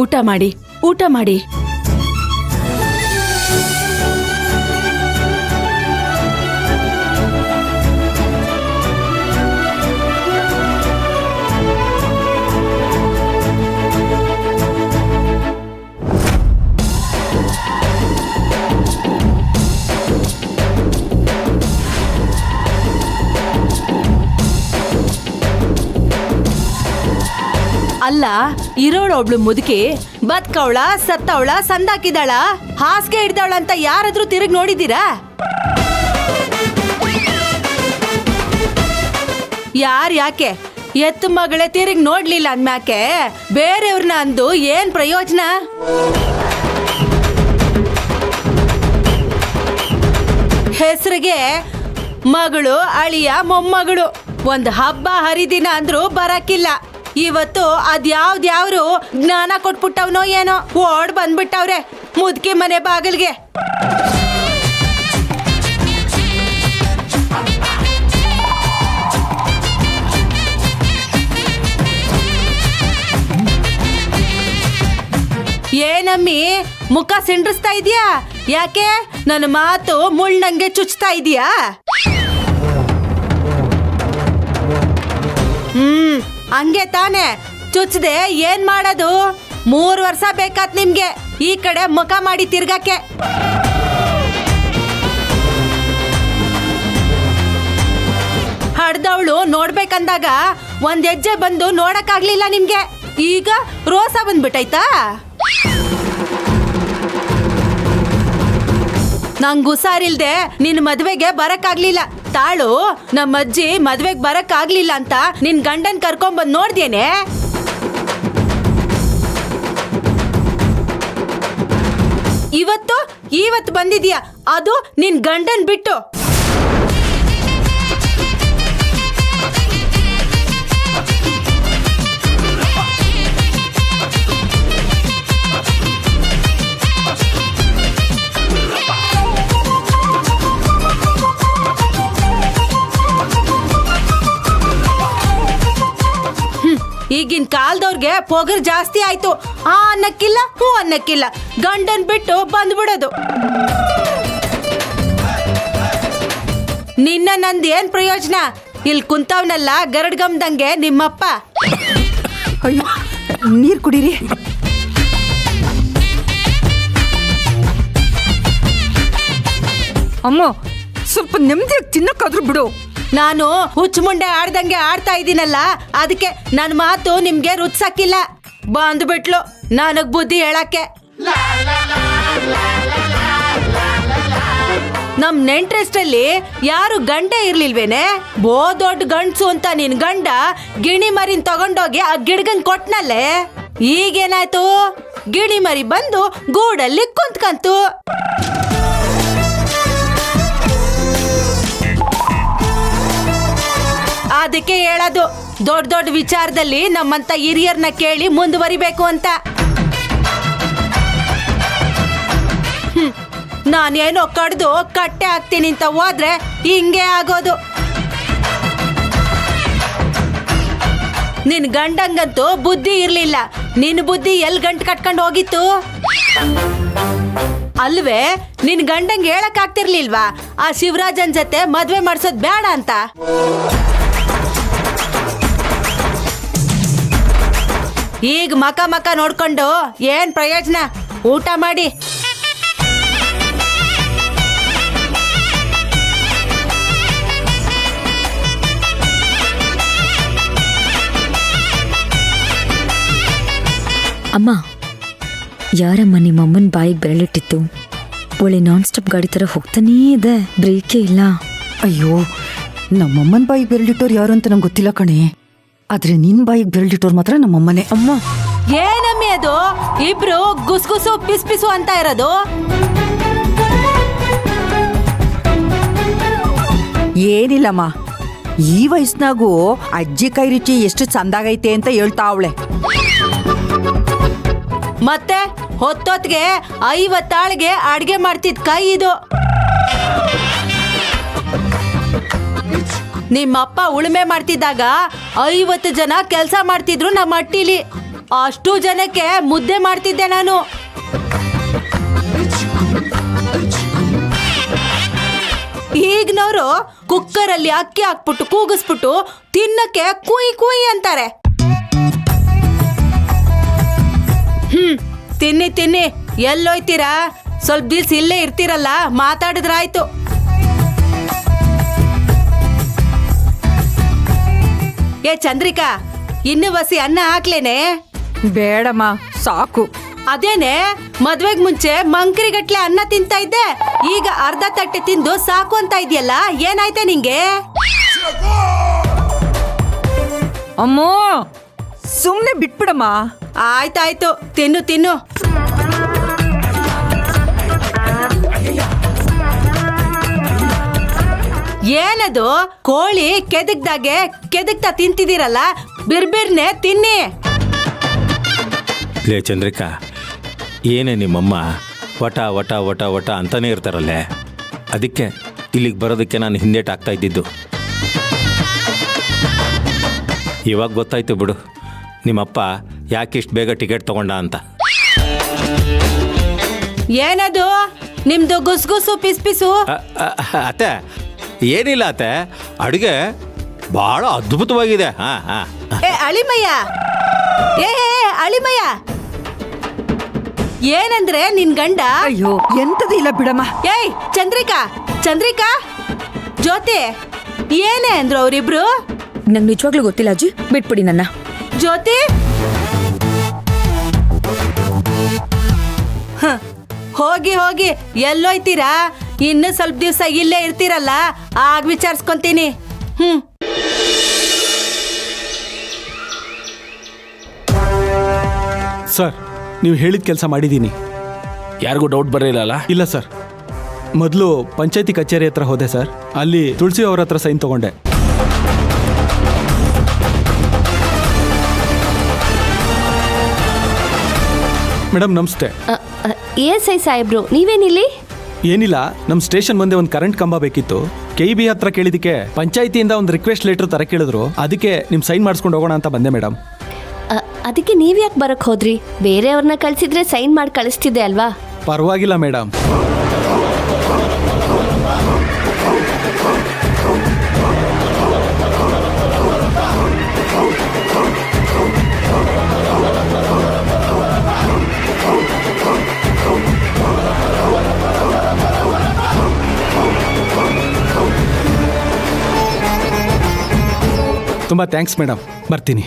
ಊಟ ಮಾಡಿ ಊಟ ಮಾಡಿ. ಅಲ್ಲ, ಇರೋಳೊಬ್ಳು ಮುದುಕಿ ಬದ್ಕವಳ ಸತ್ತವಳ ಸಂದಾಕಿದಾಳ ಹಾಸಿಗೆ ಹಿಡ್ದವಳ ಅಂತ ಯಾರಾದ್ರೂ ತಿರುಗಿ ನೋಡಿದ್ದೀರಾ? ಯಾಕೆ ಎತ್ತು ಮಗಳೇ ತಿರುಗಿ ನೋಡ್ಲಿಲ್ಲ ಅಂದ್ಮ್ಯಾಕೆ ಬೇರೆಯವ್ರನ್ನ ಅಂದು ಏನ್ ಪ್ರಯೋಜನ? ಹೆಸರಿಗೆ ಮಗಳು ಅಳಿಯ ಮೊಮ್ಮಗಳು ಒಂದು ಹಬ್ಬ ಹರಿದಿನ ಅಂದ್ರೂ ಬರಕಿಲ್ಲ. ಇವತ್ತು ಅದ್ಯಾವ್ದ್ಯಾವ್ರು ಜ್ಞಾನ ಕೊಟ್ಬಿಟ್ಟವ್ನೋ ಏನೋ ಓಡ್ ಬಂದ್ಬಿಟ್ಟವ್ರೆ ಮುದ್ಕಿ ಮನೆ ಬಾಗಿಲ್ಗೆ. ಏನಮ್ಮಿ ಮುಖ ಸಿಂಡ್ರಿಸ್ತಾ ಇದೀಯಾ? ಯಾಕೆ ನನ್ನ ಮಾತು ಮುಳ್ಳಂಗೆ ಚುಚ್ತಾ ಇದೀಯಾ? ಹಂಗೆ ತಾನೆ ಚುಚ್ಚದೆ ಏನ್ ಮಾಡೋದು? 3 ವರ್ಷ ಬೇಕಾತ್ ನಿಮ್ಗೆ ಈ ಕಡೆ ಮುಖ ಮಾಡಿ ತಿರ್ಗಕ್ಕೆ. ಹಡ್ದವಳು ನೋಡ್ಬೇಕಂದಾಗ ಒಂದ್ ಹೆಜ್ಜೆ ಬಂದು ನೋಡಕ್ಕಾಗ್ಲಿಲ್ಲ ನಿಮ್ಗೆ. ಈಗ ರೋಸ ಬಂದ್ಬಿಟ್ಟೈತಾ? ನಂಗ್ ಹುಷಾರಿಲ್ದೆ ನಿನ್ ಮದ್ವೆಗೆ ಬರಕ್ಕಾಗ್ಲಿಲ್ಲ. ತಾಳು, ನಮ್ಮ ಅಜ್ಜಿ ಮದ್ವೆಗ್ ಬರಕ್ಕಾಗ್ಲಿಲ್ಲ ಅಂತ ನಿನ್ ಗಂಡನ್ ಕರ್ಕೊಂಡ್ ಬಂದ್ ನೋಡ್ದೇನೆ. ಇವತ್ತು ಬಂದಿದ್ಯಾ, ಅದು ನಿನ್ ಗಂಡನ್ ಬಿಟ್ಟು. ಈಗಿನ ಕಾಲದವ್ರಿಗೆ ಪೊಗರ್ ಜಾಸ್ತಿ ಆಯ್ತು. ಆ ಅನ್ನಕ್ಕಿಲ್ಲ ಹೂ ಅನ್ನಕ್ಕಿಲ್ಲ, ಗಂಡನ್ ಬಿಟ್ಟು ಬಂದ್ಬಿಡೋದು. ನಿನ್ನ ನಂದ್ ಏನ್ ಪ್ರಯೋಜನ? ಇಲ್ಲಿ ಕುಂತವ್ನಲ್ಲ ಗರಡ್ಗಮ್ದಂಗೆ ನಿಮ್ಮಪ್ಪ. ಅಯ್ಯೋ, ನೀರ್ ಕುಡೀರಿ. ಅಮ್ಮ, ಸ್ವಲ್ಪ ನೆಮ್ಮದಿಯಾಗಿ ತಿನ್ನಕ್ಕಾದ್ರೂ ಬಿಡು. ನಾನು ಹುಚ್ಚ ಮುಂಡೆ ಆಡ್ದಂಗೆ ಆಡ್ತಾ ಇದ್ದೀನಲ್ಲ, ಅದಕ್ಕೆ ನನ್ನ ಮಾತು ನಿಮ್ಗೆ ರುಚ್ಸಕ್ಕಿಲ್ಲ. ಬಂದ್ಬಿಟ್ಲು ನನಗ್ ಬುದ್ಧಿ ಹೇಳಕ್ಕೆ. ನಮ್ ನೆಂಟ್ರೆಸ್ಟಲ್ಲಿ ಯಾರು ಗಂಡೆ ಇರ್ಲಿಲ್ವೇನೆ? ಬೋ ದೊಡ್ಡ ಗಂಡ್ಸು ಅಂತ ನಿನ್ ಗಂಡ ಗಿಣಿ ಮರಿನ್ ತಗೊಂಡೋಗಿ ಆ ಗಿಡ್ಗನ್ ಕೊಟ್ನಲ್ಲೇ. ಈಗೇನಾಯ್ತು? ಗಿಣಿ ಮರಿ ಬಂದು ಗೂಡಲ್ಲಿ ಕುಂತ್ಕಂತು. ಅದಕ್ಕೆ ಹೇಳೋದು, ದೊಡ್ಡ ದೊಡ್ಡ ವಿಚಾರದಲ್ಲಿ ನಮ್ಮಂತ ಹಿರಿಯರ್ನ ಕೇಳಿ ಮುಂದುವರಿಬೇಕು ಅಂತ. ನಾನೇನೋ ಕಡ್ದು ಕಟ್ಟೆ ಹಾಕ್ತೀನಿ ಅಂತ ಹೋದ್ರೆ ಹಿಂಗೆ ಆಗೋದು. ನಿನ್ ಗಂಡಂಗಂತೂ ಬುದ್ಧಿ ಇರ್ಲಿಲ್ಲ. ನಿನ್ ಬುದ್ಧಿ ಎಲ್ ಗಂಟು ಕಟ್ಕೊಂಡು ಹೋಗಿತ್ತು ಅಲ್ವೇ? ನಿನ್ ಗಂಡಂಗೆ ಹೇಳಕ್ ಆಗ್ತಿರ್ಲಿಲ್ವಾ ಆ ಶಿವರಾಜನ್ ಜೊತೆ ಮದ್ವೆ ಮಾಡ್ಸೋದ್ ಬೇಡ ಅಂತ? ಈಗ ಮಕ ನೋಡ್ಕೊಂಡು ಏನ್ ಪ್ರಯೋಜನ? ಊಟ ಮಾಡಿ. ಅಮ್ಮ, ಯಾರಮ್ಮ ನಿಮ್ಮಮ್ಮನ ಬಾಯಿಗೆ ಬೆರಳಿಟ್ಟಿತ್ತು? ಒಳ್ಳೆ ನಾನ್ ಸ್ಟಾಪ್ ಗಾಡಿ ಥರ ಹೋಗ್ತಾನೇ ಇದೆ, ಬ್ರೇಕೇ ಇಲ್ಲ. ಅಯ್ಯೋ, ನಮ್ಮಮ್ಮನ ಬಾಯಿಗೆ ಬೆರಳಿಟ್ಟೋರು ಯಾರು ಅಂತ ನಂಗೆ ಗೊತ್ತಿಲ್ಲ ಕಣೆ. ಆದ್ರೆ ನಿನ್ ಬಾಯಿಗೆ ಬೆರಳಿಟ್ಟೋರು ಮಾತ್ರ ನಮ್ಮಮ್ಮನೆ. ಅಮ್ಮ, ಏನಮ್ಮಿ ಅದು? ಇಬ್ರು ಗುಸ್ಗುಸು ಪಿಸ್ ಪಿಸು ಅಂತ ಇರೋದು? ಏನಿಲ್ಲಮ್ಮ, ಈ ವಯಸ್ಸಿನಾಗೂ ಅಜ್ಜಿ ಕೈ ರುಚಿ ಎಷ್ಟು ಚಂದಾಗೈತೆ ಅಂತ ಹೇಳ್ತಾ ಅವಳೆ. ಮತ್ತೆ ಹೊತ್ತೊತ್ತಿಗೆ 50 ಆಳ್ಗೆ ಅಡ್ಗೆ ಮಾಡ್ತಿದ್ ಕೈ ಇದು. ನಿಮ್ಮಪ್ಪ ಉಳುಮೆ ಮಾಡ್ತಿದ್ದಾಗ 50 ಜನ ಕೆಲಸ ಮಾಡ್ತಿದ್ರು ನಮ್ಮ ಅಟ್ಟಿಲಿ. ಅಷ್ಟು ಜನಕ್ಕೆ ಮುದ್ದೆ ಮಾಡ್ತಿದ್ದೆ ನಾನು. ಈಗಿನವರು ಕುಕ್ಕರಲ್ಲಿ ಅಕ್ಕಿ ಹಾಕ್ಬಿಟ್ಟು ಕೂಗಿಸ್ಬಿಟ್ಟು ತಿನ್ನಕ್ಕೆ ಕುಯ್ ಕುಯ್ ಅಂತಾರೆ. ತಿನ್ನಿ ತಿನ್ನಿ, ಎಲ್ಲೋಯ್ತೀರಾ? ಸ್ವಲ್ಪ ದಿವ್ಸ ಇಲ್ಲೇ ಇರ್ತೀರಲ್ಲ, ಮಾತಾಡಿದ್ರಾಯ್ತು. ಏ ಚಂದ್ರಿಕಾ, ಇನ್ನು ಬಸಿ ಅನ್ನ ಹಾಕ್ಲೇನೆ? ಬೇಡಮ್ಮ, ಸಾಕು. ಅದೇನೆ, ಮದ್ವೆಗ್ ಮುಂಚೆ ಮಂಕ್ರಿಗಟ್ಲೆ ಅನ್ನ ತಿಂತಾ ಇದ್ದೆ, ಈಗ ಅರ್ಧ ತಟ್ಟೆ ತಿಂದು ಸಾಕು ಅಂತ ಇದೆಯಲ್ಲ, ಏನಾಯ್ತೆ ನಿಂಗೆ? ಅಮ್ಮೋ, ಸುಮ್ನೆ ಬಿಟ್ಬಿಡಮ್ಮ. ಆಯ್ತಾಯ್ತು, ತಿನ್ನು ತಿನ್ನು. ಏನದು ಕೋಳಿ ಕೆದಕ್ದಾಗೆ ಕೆದಕ್ತಾ ತಿಂತಿದ್ದೀರಲ್ಲ, ಬಿರ್ಬಿರ್ನೆ ತಿನ್ನಿ. ಲೇ ಚಂದ್ರಿಕಾ, ಏನೇ ನಿಮ್ಮಮ್ಮ ವಟ ವಟ ವಟ ವಟ ಅಂತಾನೆ ಇರ್ತಾರಲ್ಲೇ, ಅದಕ್ಕೆ ಇಲ್ಲಿಗೆ ಬರೋದಕ್ಕೆ ನಾನು ಹಿಂದೇಟ್ ಆಗ್ತಾ ಇದ್ದಿದ್ದು. ಇವಾಗ ಗೊತ್ತಾಯ್ತು ಬಿಡು, ನಿಮ್ಮಪ್ಪ ಯಾಕೆ ಇಷ್ಟು ಬೇಗ ಟಿಕೆಟ್ ತಗೊಂಡ ಅಂತ. ಏನದು ನಿಮ್ದು ಗುಸ್ಗುಸು ಪಿಸ್ಪಿಸು? ಅತ್ತೆ, ಏನಿಲ್ಲ ಅತ್ತೆ, ಅಡುಗೆ ಭಾಳ ಅದ್ಭುತವಾಗಿದೆ. ಹಾಂ ಹಾಂ. ಏ ಅಳಿಮಯ್ಯ, ಏ ಅಳಿಮಯ್ಯ, ಏನಂದ್ರೆ ನಿನ್ ಗಂಡ? ಅಯ್ಯೋ, ಎಂತದೂ ಇಲ್ಲ ಬಿಡಮ್ಮ. ಏಯ್ ಚಂದ್ರಿಕಾ, ಚಂದ್ರಿಕಾ, ಜ್ಯೋತಿ, ಏನೇ ಅಂದ್ರು ಅವರಿಬ್ರು? ನಂಗೆ ನಿಜವಾಗ್ಲೂ ಗೊತ್ತಿಲ್ಲ ಅಜ್ಜಿ, ಬಿಟ್ಬಿಡಿ ನನ್ನ. ಜ್ಯೋತಿ, ಹೋಗಿ ಹೋಗಿ, ಎಲ್ಲೋಯ್ತೀರಾ? ಇನ್ನು ಸ್ವಲ್ಪ ದಿವಸ ಇಲ್ಲೇ ಇರ್ತೀರಲ್ಲ, ಆಗ ವಿಚಾರಿಸ್ಕೊಂತೀನಿ. ಸರ್, ನೀವು ಹೇಳಿದ ಕೆಲಸ ಮಾಡಿದ್ದೀನಿ. ಯಾರಿಗೂ ಡೌಟ್ ಬರಲಿಲ್ಲ? ಇಲ್ಲ ಸರ್, ಮೊದಲು ಪಂಚಾಯತಿ ಕಚೇರಿ ಹತ್ರ ಹೋದೆ ಸರ್, ಅಲ್ಲಿ ತುಳಸಿ ಅವ್ರ ಹತ್ರ ಸೈನ್ ತಗೊಂಡೆ. ಮೇಡಮ್ ನಮಸ್ತೆ. ESI ಸಾಹೇಬ್ರು, ನೀವೇನಿಲ್ಲಿ? ಏನಿಲ್ಲ, ನಮ್ಮ ಸ್ಟೇಷನ್ ಮುಂದೆ ಒಂದು ಕರೆಂಟ್ ಕಂಬ ಬೇಕಿತ್ತು. KEB ಹತ್ರ ಕೇಳಿದಕ್ಕೆ ಪಂಚಾಯತಿಯಿಂದ ಒಂದು ರಿಕ್ವೆಸ್ಟ್ ಲೆಟರ್ ತರ ಕೇಳಿದ್ರು, ಅದಕ್ಕೆ ನಿಮ್ಮ ಸೈನ್ ಮಾಡಿಸ್ಕೊಂಡು ಹೋಗೋಣ ಅಂತ ಬಂದೆ ಮೇಡಮ್. ಅದಕ್ಕೆ ನೀವ್ ಯಾಕೆ ಬರಕ್ ಹೋದ್ರಿ? ಬೇರೆಯವ್ರನ್ನ ಕಳ್ಸಿದ್ರೆ ಸೈನ್ ಮಾಡಿ ಕಳಿಸ್ತಿದ್ದೆ ಅಲ್ವಾ? ಪರವಾಗಿಲ್ಲ ಮೇಡಮ್. ತುಂಬ ಥ್ಯಾಂಕ್ಸ್ ಮೇಡಮ್, ಬರ್ತೀನಿ.